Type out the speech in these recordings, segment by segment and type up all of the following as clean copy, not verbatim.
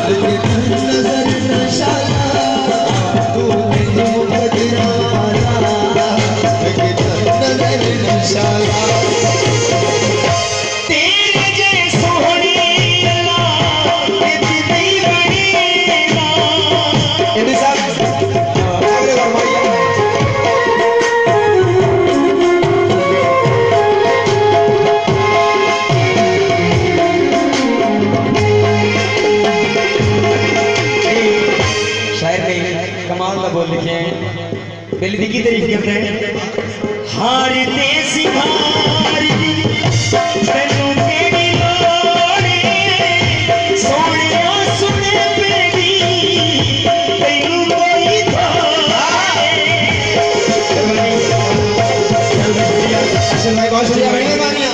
नजर नशाला तू नहीं मुकदराना नजर नशाला तेरे जैसो होनी अल्लाह इतनी बड़ी ना ये सब आगे फरमाइए कमाल का बोल लिखे हैं पहले दी की तारीफ करते हैं हार ते सिंगार दी तैनू तेरी लोड़ी सोनिया सुने मेरी तैनू कोई असल भाई बहुत शुक्रिया मेहरबानी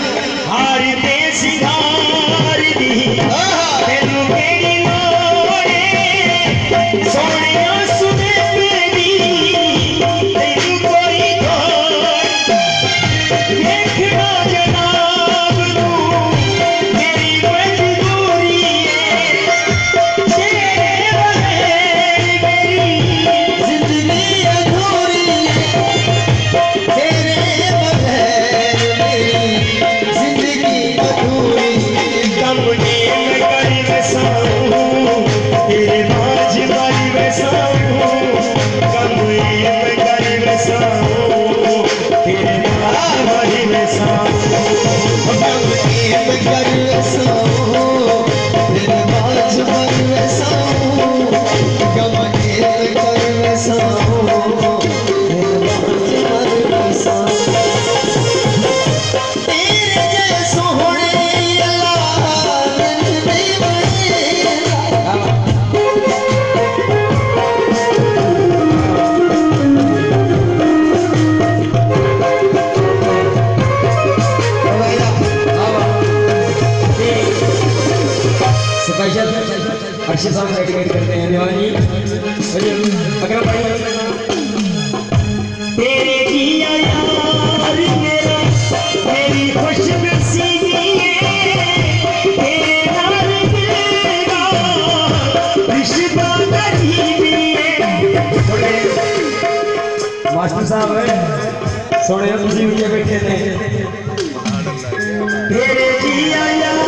हार ते सिंगार दी तैनू तेरी लोड़ी सोनिया अच्छे सॉन्ग डेडिकेट करते हैं दीवानी अगर तेरे जिया यार मेरा मेरी खुश नसीबी तेरे नाल मेरा रिश्ता करीबी मास्टर साहब सोने खुशी हुई बैठे थे तेरे जिया यार